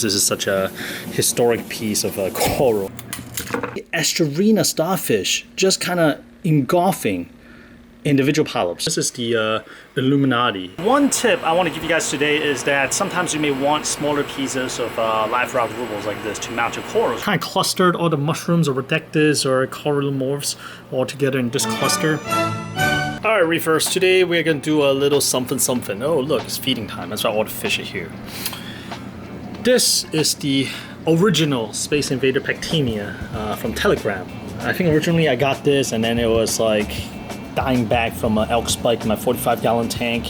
This is such a historic piece of coral. The Asterina Starfish just kind of engulfing individual polyps. This is the Illuminati. One tip I want to give you guys today is that sometimes you may want smaller pieces of live rock rubbles like this to mount your corals. Kind of clustered all the mushrooms or rhodectis or coral morphs all together in this cluster. Alright Reefers, today we're going to do a little something something. Oh look, it's feeding time. That's why all the fish are here. This is the original Space Invader Pectinia from Telegram. I think originally I got this and then it was like dying back from an elk spike in my 45-gallon tank.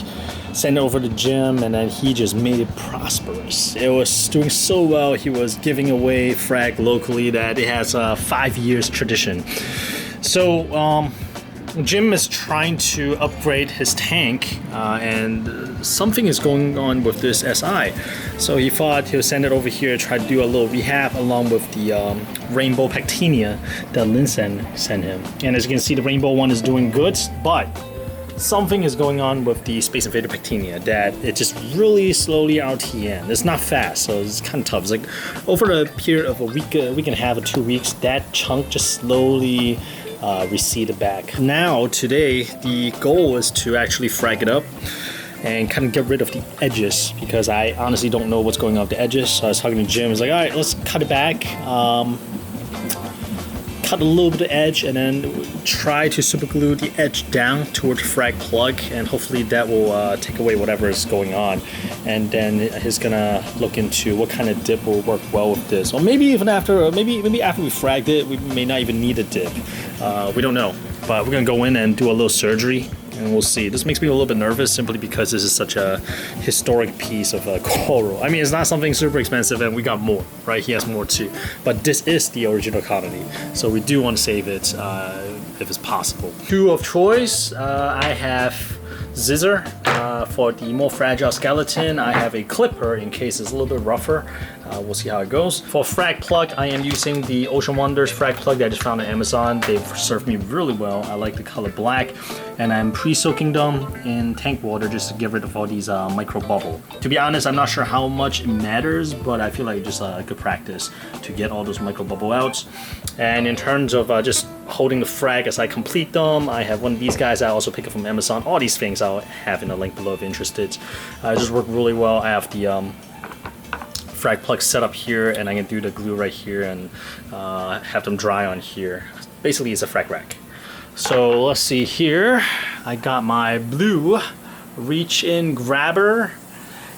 Sent it over to Jim and then he just made it prosperous. It was doing so well, he was giving away frag locally that it has a 5 years tradition. So Jim is trying to upgrade his tank and something is going on with this SI. So he thought he'll send it over here, try to do a little rehab along with the rainbow Pectinia that Lin sent him. And as you can see, the rainbow one is doing good, but something is going on with the Space Invader Pectinia that it just really slowly RTN. It's not fast, so it's kind of tough. It's like over a period of a week and a half or 2 weeks, that chunk just slowly receded back. Now, today, the goal is to actually frag it up and kind of get rid of the edges because I honestly don't know what's going on with the edges. So I was talking to Jim, I was like, all right, let's cut it back, cut a little bit of edge and then try to super glue the edge down toward the frag plug and hopefully that will take away whatever is going on. And then he's gonna look into what kind of dip will work well with this. Or maybe even after, maybe after we fragged it, we may not even need a dip. We don't know, but we're gonna go in and do a little surgery and we'll see. This makes me a little bit nervous simply because this is such a historic piece of coral. I mean, it's not something super expensive and we got more, right? He has more too. But this is the original colony. So we do want to save it if it's possible. Tool of choice, I have scissor for the more fragile skeleton. I have a clipper in case it's a little bit rougher. We'll see how it goes. For frag plug, I am using the Ocean Wonders frag plug that I just found on Amazon. They've served me really well. I like the color black, and I'm pre-soaking them in tank water just to get rid of all these micro bubble. To be honest, I'm not sure how much it matters, but I feel like just good practice to get all those micro bubble out. And in terms of just holding the frag as I complete them, I have one of these guys I also pick up from Amazon. All these things I'll have in the link below if interested. Just work really well. I have the frag plug set up here and I can do the glue right here and have them dry on here. Basically it's a frag rack. So let's see here. I got my blue reach in grabber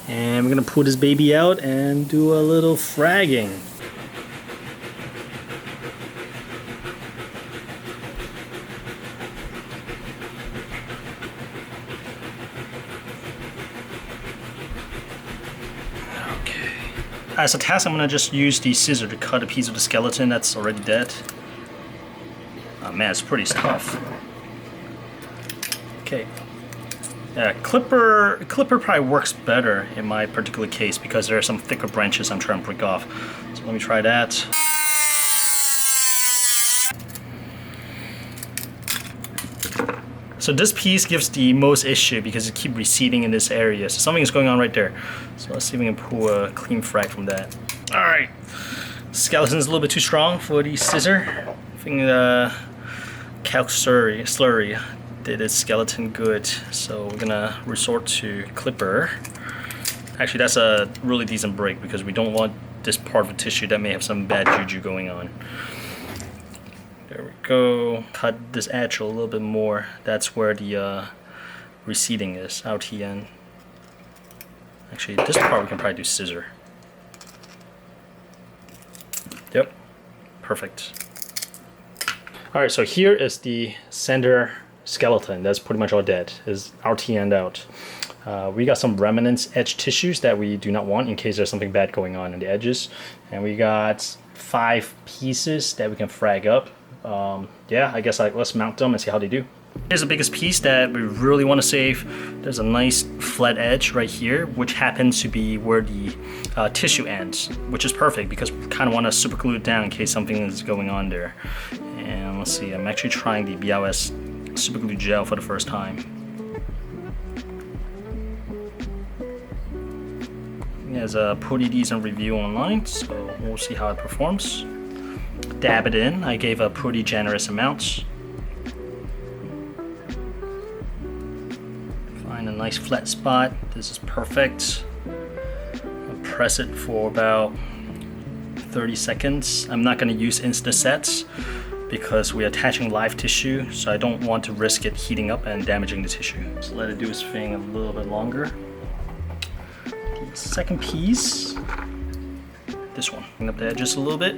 and we're gonna pull this baby out and do a little fragging. As a test, I'm gonna just use the scissor to cut a piece of the skeleton that's already dead. Oh man, it's pretty tough. Okay. Yeah, clipper probably works better in my particular case because there are some thicker branches I'm trying to break off. So let me try that. So this piece gives the most issue because it keeps receding in this area. So something is going on right there. So let's see if we can pull a clean frag from that. All right, skeleton's a little bit too strong for the scissor. I think the calc slurry did its skeleton good. So we're gonna resort to clipper. Actually, that's a really decent break because we don't want this part of the tissue that may have some bad juju going on. There we go. Cut this edge a little bit more. That's where the receding is, RTN. Actually, this part we can probably do scissor. Yep, perfect. All right, so here is the center skeleton. That's pretty much all dead. Is RTN'd out. We got some remnants edge tissues that we do not want in case there's something bad going on the edges. And we got 5 pieces that we can frag up. Yeah, I guess let's mount them and see how they do. Here's the biggest piece that we really want to save. There's a nice flat edge right here, which happens to be where the tissue ends, which is perfect because we kind of want to super glue it down in case something is going on there. And let's see, I'm actually trying the BLS super glue gel for the first time. Yeah, has a pretty decent review online, so we'll see how it performs. Dab it in. I gave a pretty generous amount. Find a nice flat spot. This is perfect. I'll press it for about 30 seconds. I'm not going to use instant sets because we're attaching live tissue, so I don't want to risk it heating up and damaging the tissue. So let it do its thing a little bit longer. The second piece, this one, clean up the edges a little bit.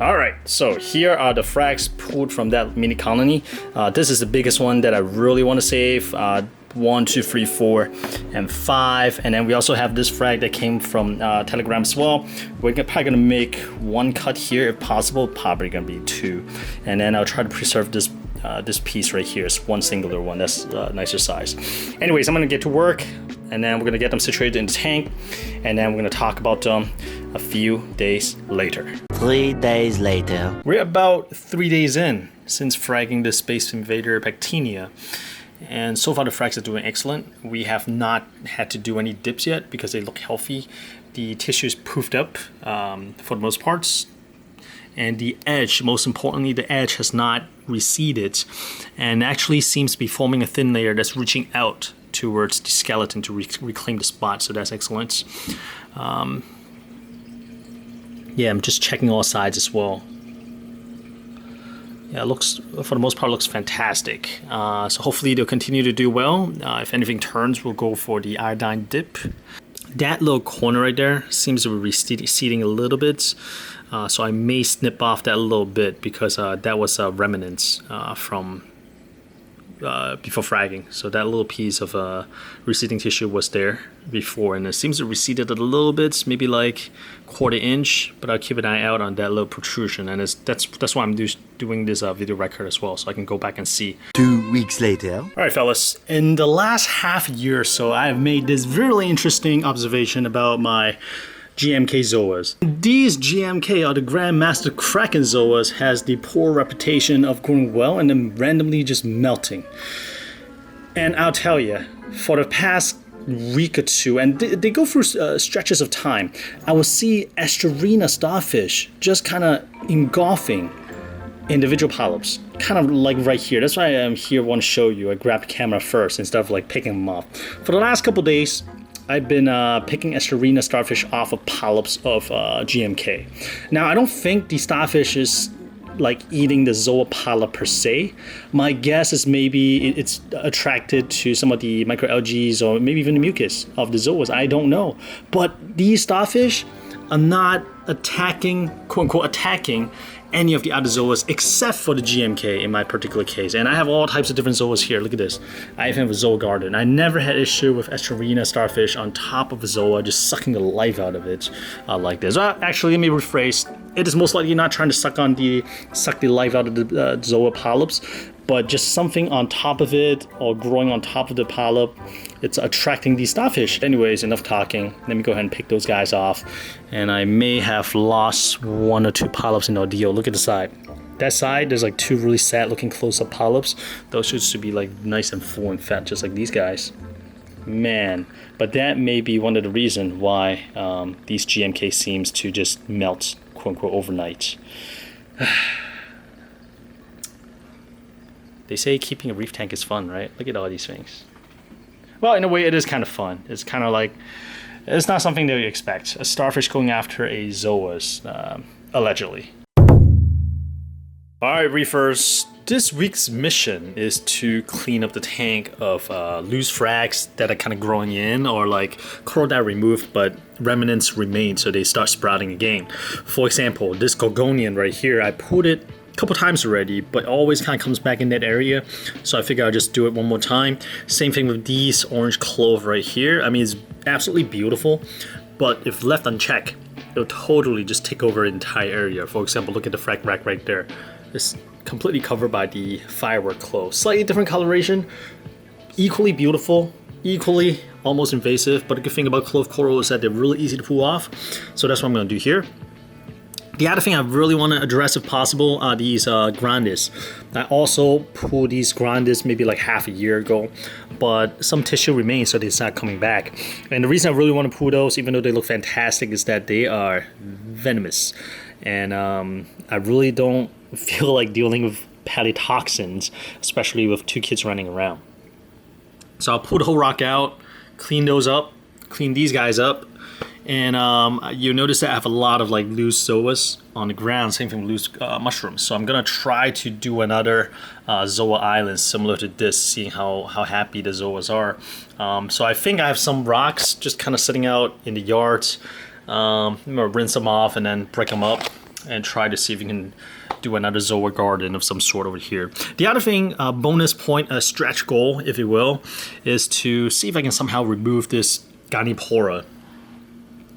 Alright, so here are the frags pulled from that mini colony. This is the biggest one that I really want to save. 1, 2, 3, 4, and 5. And then we also have this frag that came from Telegram as well. We're probably gonna make 1 cut here if possible, probably gonna be 2. And then I'll try to preserve this this piece right here. It's 1 singular one, that's a nicer size. Anyways, I'm gonna get to work, and then we're gonna get them situated in the tank, and then we're gonna talk about them a few days later. 3 days later. We're about 3 days in since fragging the Space Invader Pectinia. And so far the frags are doing excellent. We have not had to do any dips yet because they look healthy. The tissue is poofed up for the most parts. And the edge, most importantly, the edge has not receded and actually seems to be forming a thin layer that's reaching out towards the skeleton to reclaim the spot. So that's excellent. Yeah, I'm just checking all sides as well. Yeah, it looks, for the most part, looks fantastic. So hopefully they'll continue to do well. If anything turns, we'll go for the iodine dip. That little corner right there seems to be receding a little bit. So I may snip off that a little bit because that was remnants from before fragging. So that little piece of receding tissue was there before, and it seems to receded a little bit, maybe like 1/4 inch, but I'll keep an eye out on that little protrusion, and that's why I'm doing this video record as well, so I can go back and see. 2 weeks later. All right, fellas, in the last half year or so, I have made this really interesting observation about my GMK Zoas. These GMK, or the Grandmaster Kraken Zoas, has the poor reputation of growing well and then randomly just melting. And I'll tell you, for the past week or two, and they go through stretches of time, I will see Asterina Starfish just kind of engulfing individual polyps, kind of like right here. That's why I'm here, want to show you. I grabbed the camera first instead of like picking them off. For the last couple days, I've been picking Asterina Starfish off of polyps of GMK. Now, I don't think the starfish is like eating the Zoa polyp per se. My guess is maybe it's attracted to some of the microalgae or maybe even the mucus of the Zoas. I don't know. But these starfish are not attacking, quote unquote, attacking any of the other Zoas except for the GMK in my particular case. And I have all types of different Zoas here. Look at this. I even have a Zoa garden. I never had issue with Asterina Starfish on top of a Zoa just sucking the life out of it like this. Well, actually, let me rephrase. It is most likely not trying to suck the life out of the Zoa polyps, but just something on top of it or growing on top of the polyp. It's attracting these starfish. Anyways, enough talking. Let me go ahead and pick those guys off. And I may have lost 1 or 2 polyps in the ordeal. Look at the side. That side, there's like 2 really sad looking close-up polyps. Those should be like nice and full and fat, just like these guys. Man, but that may be one of the reasons why these GMK seems to just melt, quote-unquote, overnight. They say keeping a reef tank is fun, right? Look at all these things. Well, in a way, it is kind of fun. It's kind of like, it's not something that you expect. A starfish going after a Zoas, allegedly. All right, reefers. This week's mission is to clean up the tank of loose frags that are kind of growing in, or like coral that removed, but remnants remain, so they start sprouting again. For example, this Gorgonian right here, I pulled it couple times already, but always kind of comes back in that area, so I figure I'll just do it one more time. Same thing with these orange clove right here. I mean, it's absolutely beautiful, but if left unchecked, it'll totally just take over the entire area. For example, look at the frag rack right there. It's completely covered by the firework clove. Slightly different coloration, equally beautiful, equally almost invasive, but the good thing about clove coral is that they're really easy to pull off, so that's what I'm going to do here. The other thing I really want to address if possible are these grandes. I also pulled these grandes maybe like half a year ago, but some tissue remains, so they start coming back. And the reason I really want to pull those, even though they look fantastic, is that they are venomous. And I really don't feel like dealing with palitoxins, especially with 2 kids running around. So I'll pull the whole rock out, clean those up, clean these guys up. And you notice that I have a lot of like loose zoas on the ground, same thing with loose mushrooms. So I'm gonna try to do another zoa island similar to this, seeing how happy the zoas are. So I think I have some rocks just kind of sitting out in the yard. I'm gonna rinse them off and then break them up and try to see if we can do another zoa garden of some sort over here. The other thing, bonus point, a stretch goal, if you will, is to see if I can somehow remove this Ganipora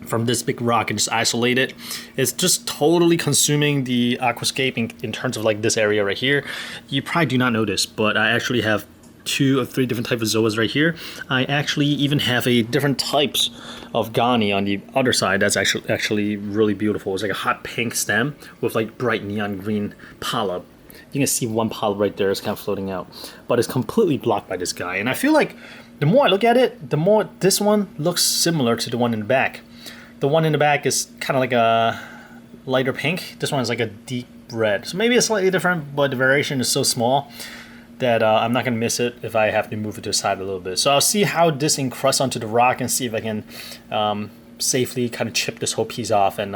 from this big rock and just isolate it. It's just totally consuming the aquascape in terms of like this area right here. You probably do not notice, but I actually have 2 or 3 different types of zoas right here. I actually even have a different types of Gani on the other side. That's actually really beautiful. It's like a hot pink stem with like bright neon green polyp. You can see one polyp right there is kind of floating out, but it's completely blocked by this guy. And I feel like the more I look at it, the more this one looks similar to the one in the back. The one in the back is kind of like a lighter pink. This one is like a deep red. So maybe it's slightly different, but the variation is so small that I'm not going to miss it if I have to move it to the side a little bit. So I'll see how this encrusts onto the rock and see if I can safely kind of chip this whole piece off and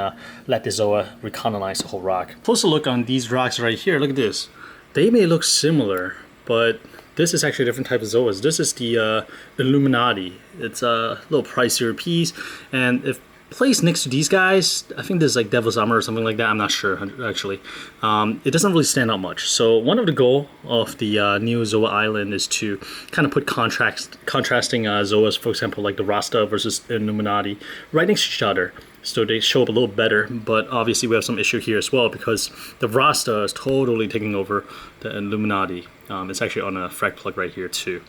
let the zoa recolonize the whole rock. Closer look on these rocks right here. Look at this. They may look similar, but this is actually a different type of zoas. This is the Illuminati. It's a little pricier piece, and if placed next to these guys, I think this is like Devil's Armor or something like that. I'm not sure actually. It doesn't really stand out much. So one of the goal of the new Zoa Island is to kind of put contrasting Zoas, for example, like the Rasta versus Illuminati, right next to each other, so they show up a little better. But obviously we have some issue here as well because the Rasta is totally taking over the Illuminati. It's actually on a frag plug right here too.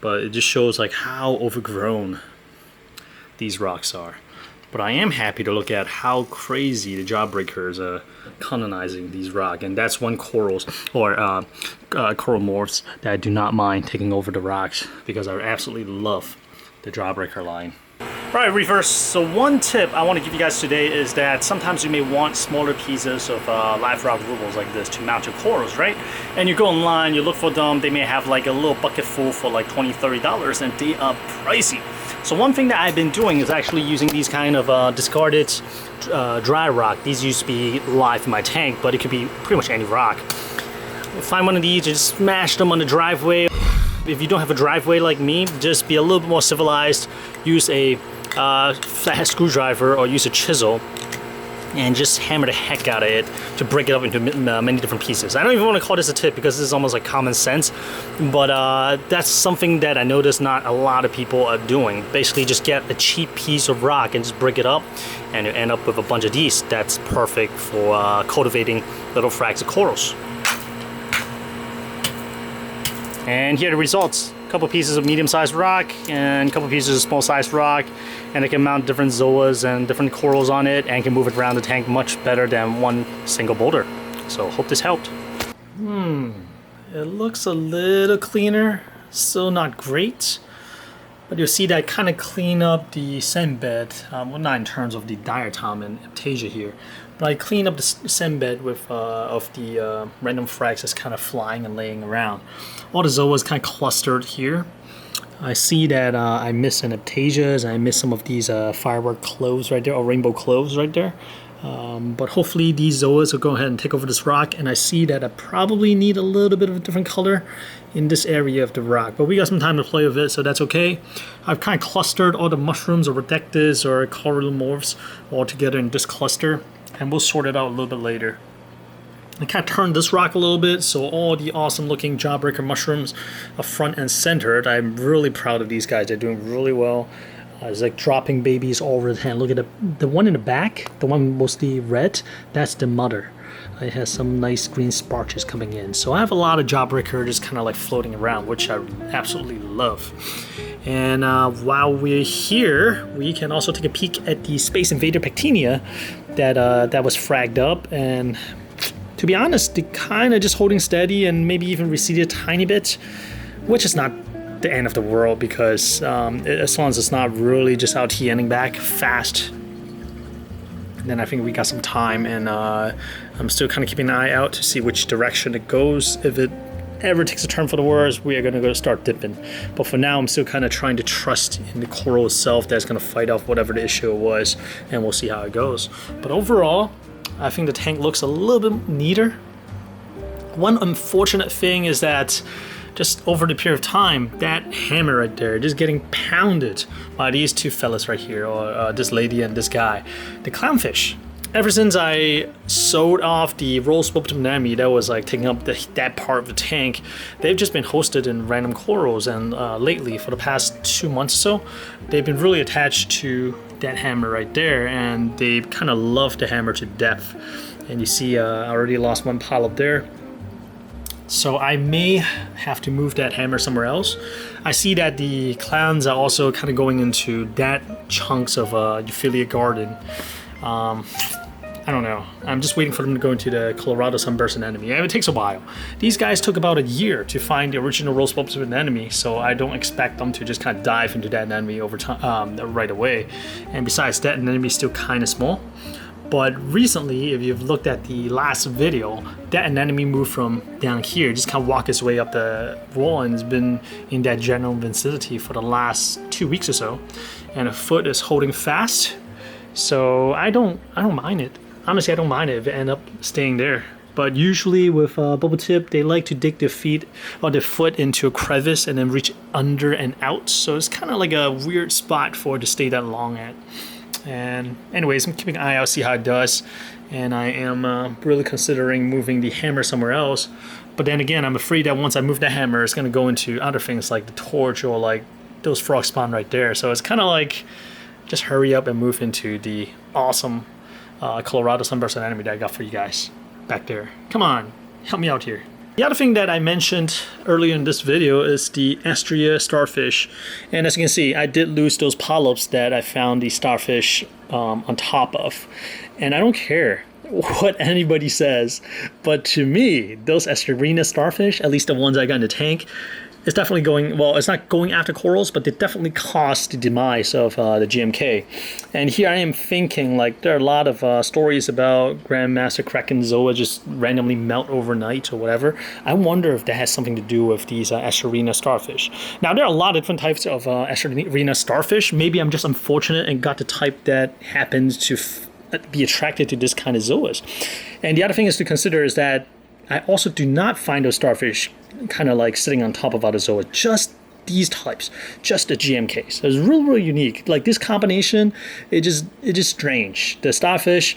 But it just shows like how overgrown these rocks are. But I am happy to look at how crazy the jawbreakers are colonizing these rocks. And that's one corals, or coral morphs, that I do not mind taking over the rocks because I absolutely love the jawbreaker line. Alright, Reefers, so one tip I want to give you guys today is that sometimes you may want smaller pieces of live rock rubbles like this to mount your corals, right? And you go online, you look for them, they may have like a little bucket full for like $20, $30, and they are pricey. So one thing that I've been doing is actually using these kind of discarded dry rock. These used to be live in my tank, but it could be pretty much any rock. Find one of these, just smash them on the driveway. If you don't have a driveway like me, just be a little bit more civilized. Use a flathead screwdriver or use a chisel and just hammer the heck out of it to break it up into many different pieces. I don't even want to call this a tip because this is almost like common sense, but that's something that I notice not a lot of people are doing. Basically just get a cheap piece of rock and just break it up and you end up with a bunch of these. That's perfect for cultivating little frags of corals. And here are the results. A couple pieces of medium-sized rock and a couple pieces of small-sized rock, and I can mount different zoas and different corals on it and can move it around the tank much better than one single boulder. So hope this helped. It looks a little cleaner, still not great, but you'll see that I kind of clean up the sand bed, well, not in terms of the diatom and aptasia here, but I clean up the sand bed with of the random frags that's kind of flying and laying around. All the zoas kind of clustered here. I see that I miss an aptasias, I miss some of these firework cloves right there, or rainbow cloves right there. But hopefully these zoas will go ahead and take over this rock, and I see that I probably need a little bit of a different color in this area of the rock. But we got some time to play with it, so that's okay. I've kind of clustered all the mushrooms or rhodectis or coral morphs all together in this cluster, and we'll sort it out a little bit later. I kind of turned this rock a little bit so all the awesome looking jawbreaker mushrooms are front and centered. I'm really proud of these guys. They're doing really well. It's like dropping babies all over the hand. Look at the one in the back, the one mostly red, that's the mother. It has some nice green sparches coming in. So I have a lot of jawbreaker just kind of like floating around, which I absolutely love. And while we're here, we can also take a peek at the Space Invader Pectinia that was fragged up, and to be honest, they kind of just holding steady and maybe even receded a tiny bit, which is not the end of the world because as long as it's not really just out here ending back fast, then I think we got some time, and I'm still kind of keeping an eye out to see which direction it goes. If it ever takes a turn for the worse, we are going to go start dipping. But for now, I'm still kind of trying to trust in the coral itself that's going to fight off whatever the issue was, and we'll see how it goes. But overall, I think the tank looks a little bit neater. One unfortunate thing is that just over the period of time, that hammer right there, just getting pounded by these two fellas right here, or this lady and this guy, the clownfish. Ever since I sold off the roll spoke anemone that was like taking up that part of the tank, they've just been hosted in random corals, and lately, for the past 2 months or so, they've been really attached to that hammer right there, and they kind of love the hammer to death. And you see I already lost one polyp there. So I may have to move that hammer somewhere else. I see that the clowns are also kind of going into that chunks of Euphyllia garden. I don't know. I'm just waiting for them to go into the Colorado sunburst anemone. And it takes a while. These guys took about a year to find the original rose bulbs anemone, so I don't expect them to just kind of dive into that anemone over time right away. And besides, that anemone is still kind of small. But recently, if you've looked at the last video, that anemone moved from down here, just kind of walked its way up the wall, and has been in that general vicinity for the last 2 weeks or so. And the foot is holding fast, so I don't mind it. Honestly, I don't mind it if it ends up staying there. But usually with bubble tip, they like to dig their feet or their foot into a crevice and then reach under and out. So it's kind of like a weird spot for it to stay that long at. And anyways, I'm keeping an eye out, see how it does. And I am really considering moving the hammer somewhere else. But then again, I'm afraid that once I move the hammer, it's going to go into other things like the torch or like those frog spawn right there. So it's kind of like, just hurry up and move into the awesome Colorado sunburst anemone that I got for you guys back there. Come on, help me out here. The other thing that I mentioned earlier in this video is the Asterina Starfish. And as you can see, I did lose those polyps that I found the starfish on top of. And I don't care what anybody says, but to me, those Asterina Starfish, at least the ones I got in the tank, it's definitely going, well, it's not going after corals, but they definitely caused the demise of the GMK. And here I am thinking, like, there are a lot of stories about Grandmaster Kraken Zoa just randomly melt overnight or whatever. I wonder if that has something to do with these Asterina Starfish. Now, there are a lot of different types of Asterina Starfish. Maybe I'm just unfortunate and got the type that happens to be attracted to this kind of zoas. And the other thing is to consider is that I also do not find those starfish kind of like sitting on top of other zoas, just these types, just the GMKs. So it's really, really unique. Like this combination, it's just strange. The starfish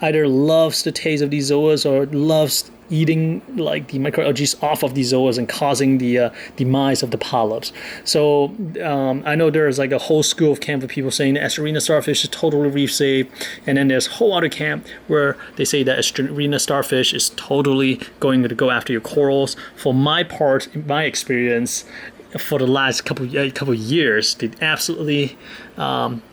either loves the taste of these zoas or loves eating like the microalgae off of these zoas and causing the demise of the polyps. So I know there's like a whole school of camp of people saying the Asterina starfish is totally reef safe, and then there's a whole other camp where they say that Asterina starfish is totally going to go after your corals. For my part, in my experience, for the last couple of years, they absolutely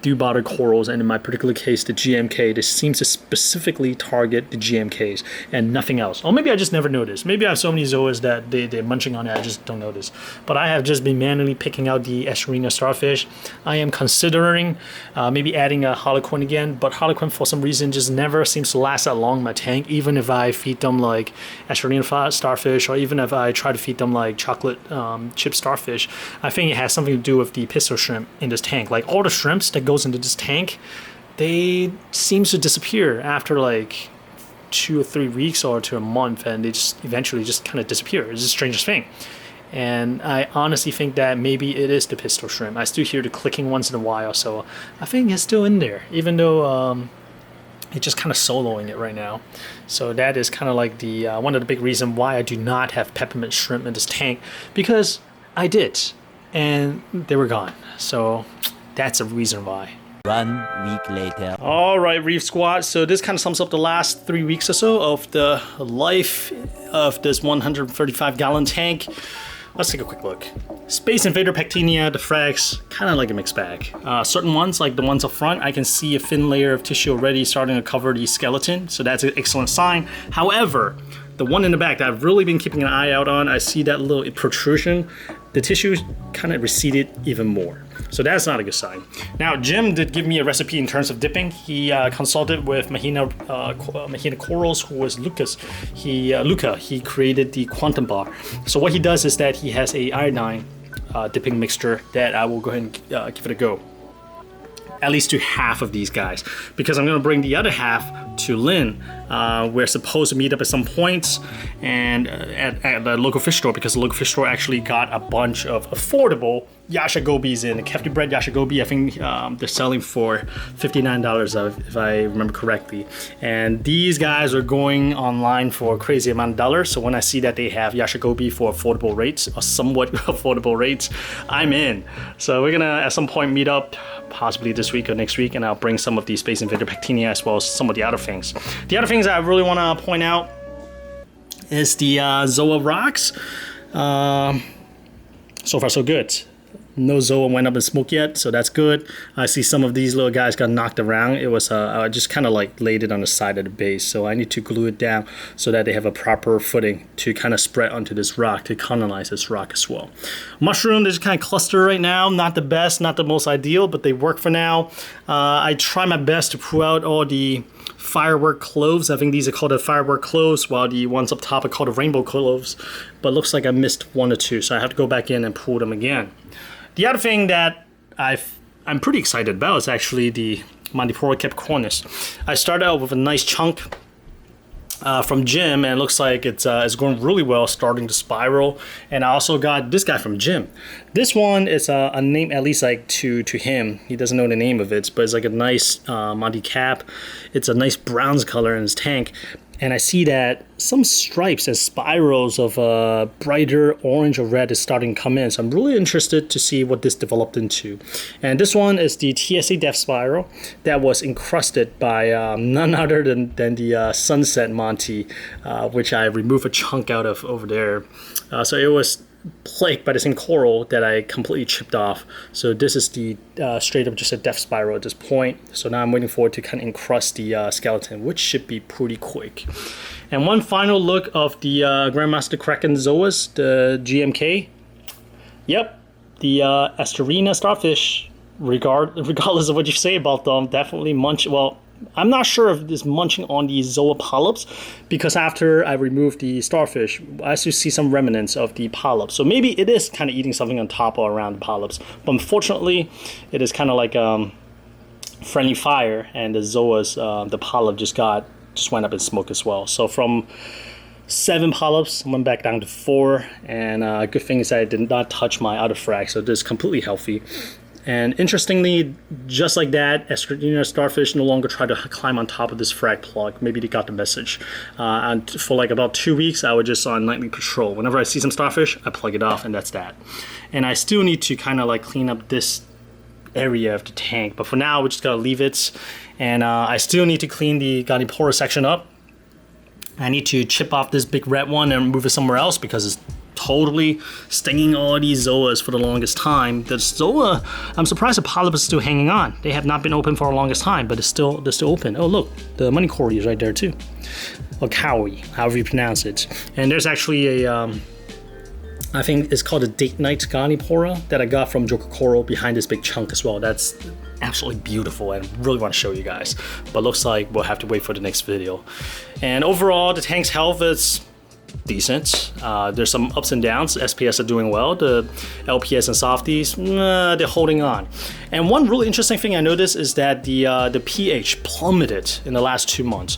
do bother corals, and in my particular case, the GMK, this seems to specifically target the GMKs and nothing else. Or maybe I just never noticed. Maybe I have so many zoas that they're munching on it, I just don't notice. But I have just been manually picking out the Asterina starfish. I am considering maybe adding a harlequin again, but harlequin for some reason just never seems to last that long in my tank, even if I feed them like Asterina starfish, or even if I try to feed them like chocolate chip starfish. I think it has something to do with the pistol shrimp in this tank. Like all the shrimps that goes into this tank, they seem to disappear after like 2 or 3 weeks or to a month, and they just eventually just kind of disappear. It's the strangest thing. And I honestly think that maybe it is the pistol shrimp. I still hear the clicking once in a while, so I think it's still in there, even though it's just kind of soloing it right now. So that is kind of like the one of the big reasons why I do not have peppermint shrimp in this tank, because I did, and they were gone. So that's a reason why. 1 week later. All right, Reef Squad. So this kind of sums up the last 3 weeks or so of the life of this 135-gallon tank. Let's take a quick look. Space Invader Pectinia, the frags, kind of like a mixed bag. Certain ones, like the ones up front, I can see a thin layer of tissue already starting to cover the skeleton, so that's an excellent sign. However, the one in the back that I've really been keeping an eye out on, I see that little protrusion. The tissue kind of receded even more. So that's not a good sign. Now, Jim did give me a recipe in terms of dipping. He consulted with Mahina Corals, who was Luca. He created the quantum bar. So what he does is that he has a iodine dipping mixture that I will go ahead and give it a go. At least to half of these guys, because I'm gonna bring the other half to Lynn. We're supposed to meet up at some points and at the local fish store, because the local fish store actually got a bunch of affordable yashigobis in. The Kefti bread yashigobi, I think they're selling for $59 if I remember correctly. And these guys are going online for a crazy amount of dollars. So when I see that they have yashigobi for affordable rates, or somewhat affordable rates, I'm in. So we're gonna at some point meet up, possibly this week or next week, and I'll bring some of the Space Invader Pectinia as well as some of the other things. The other things that I really want to point out is the Zoa rocks. So far so good. No Zoa went up in smoke yet, so that's good. I see some of these little guys got knocked around. It was I just kind of like laid it on the side of the base, so I need to glue it down so that they have a proper footing to kind of spread onto this rock, to colonize this rock as well. Mushroom, they just kind of cluster right now. Not the best, not the most ideal, but they work for now. I try my best to pull out all the firework cloves. I think these are called the firework cloves, while the ones up top are called the rainbow cloves. But looks like I missed one or two, so I have to go back in and pull them again. The other thing that I'm pretty excited about is actually the Mandipora Capricornis. I started out with a nice chunk from Jim, and it looks like it's going really well, starting to spiral. And I also got this guy from Jim. This one is a name, at least like to him. He doesn't know the name of it, but it's like a nice Monty Cap. It's a nice bronze color in his tank. And I see that some stripes and spirals of brighter orange or red is starting to come in. So I'm really interested to see what this developed into. And this one is the TSA Death Spiral that was encrusted by none other than the Sunset Monty, which I removed a chunk out of over there. So it was plagued by the same coral that I completely chipped off. So this is the straight up just a death spiral at this point. So now I'm waiting for it to kind of encrust the skeleton, which should be pretty quick. And one final look of the Grandmaster Kraken Zoas, the GMK. Yep, the Asterina Starfish, regardless of what you say about them, definitely munch. Well, I'm not sure if it's munching on the Zoa polyps, because after I removed the starfish, I still see some remnants of the polyps. So maybe it is kind of eating something on top or around the polyps. But unfortunately, it is kind of like friendly fire, and the Zoas, the polyp just went up in smoke as well. So from 7 polyps, I went back down to 4, and good thing is that I did not touch my other frag, so this is completely healthy. And interestingly, just like that, Asterina Starfish no longer try to climb on top of this frag plug. Maybe they got the message. And for like about 2 weeks, I would just on nightly patrol. Whenever I see some starfish, I plug it off, and that's that. And I still need to kind of like clean up this area of the tank. But for now, we just gotta leave it. And I still need to clean the Ganipora section up. I need to chip off this big red one and move it somewhere else, because it's totally stinging all these Zoas for the longest time. The Zoa, I'm surprised the polyp is still hanging on. They have not been open for the longest time, but they're still open. Oh look, the money cory is right there too. Or cowie, however you pronounce it. And there's actually a, I think it's called a Date Night Ganipora that I got from Joker Coral behind this big chunk as well. That's absolutely beautiful, and really want to show you guys. But looks like we'll have to wait for the next video. And overall, the tank's health is decent. There's some ups and downs. SPS are doing well. The LPS and softies, they're holding on. And one really interesting thing I noticed is that the pH plummeted in the last 2 months.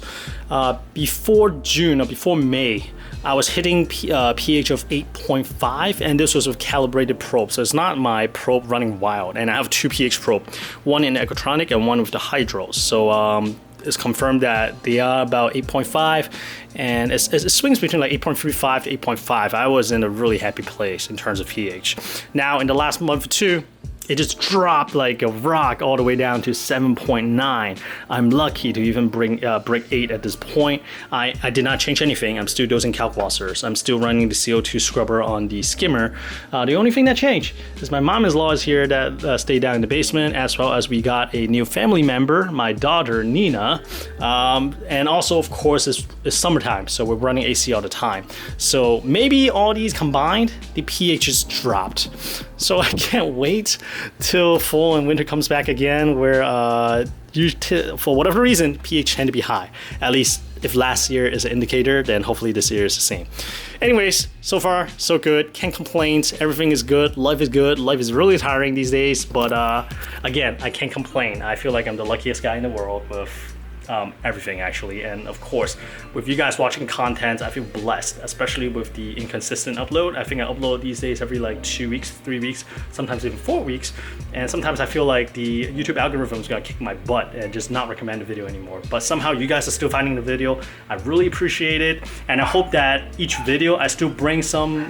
Before June or before May, I was hitting pH of 8.5, and this was with calibrated probe. So it's not my probe running wild. And I have 2 pH probe, one in the Ecotronic and one with the Hydros. So it's confirmed that they are about 8.5, and it swings between like 8.35 to 8.5. I was in a really happy place in terms of pH. Now in the last month or two, it just dropped like a rock all the way down to 7.9. I'm lucky to even break 8 at this point. I did not change anything. I'm still dosing kalkwasser's. I'm still running the CO2 scrubber on the skimmer. The only thing that changed is my mom-in-law is here that stayed down in the basement, as well as we got a new family member, my daughter Nina, and also of course it's summertime, so we're running AC all the time. So maybe all these combined, the pH just dropped. So I can't wait till fall and winter comes back again, where for whatever reason pH tend to be high. At least if last year is an indicator, then hopefully this year is the same. Anyways, so far so good. Can't complain. Everything is good. Life is good. Life is really tiring these days, but again, I can't complain. I feel like I'm the luckiest guy in the world with everything actually, and of course with you guys watching content, I feel blessed, especially with the inconsistent upload. I think I upload these days every like 2 weeks, 3 weeks, sometimes even 4 weeks, and sometimes I feel like the YouTube algorithm is gonna kick my butt and just not recommend the video anymore. But somehow you guys are still finding the video. I really appreciate it, and I hope that each video I still bring some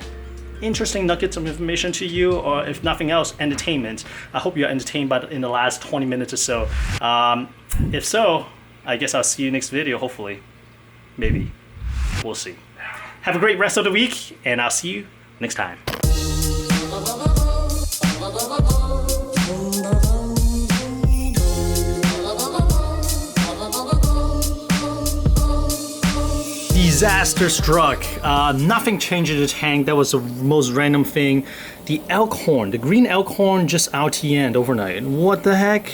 interesting nuggets of information to you, or if nothing else, entertainment. I hope you're entertained in the last 20 minutes or so. If so, I guess I'll see you next video, hopefully. Maybe. We'll see. Have a great rest of the week, and I'll see you next time. Disaster struck. Nothing changed in the tank. That was the most random thing. The elk horn, the green elk horn just RTN'd overnight. What the heck?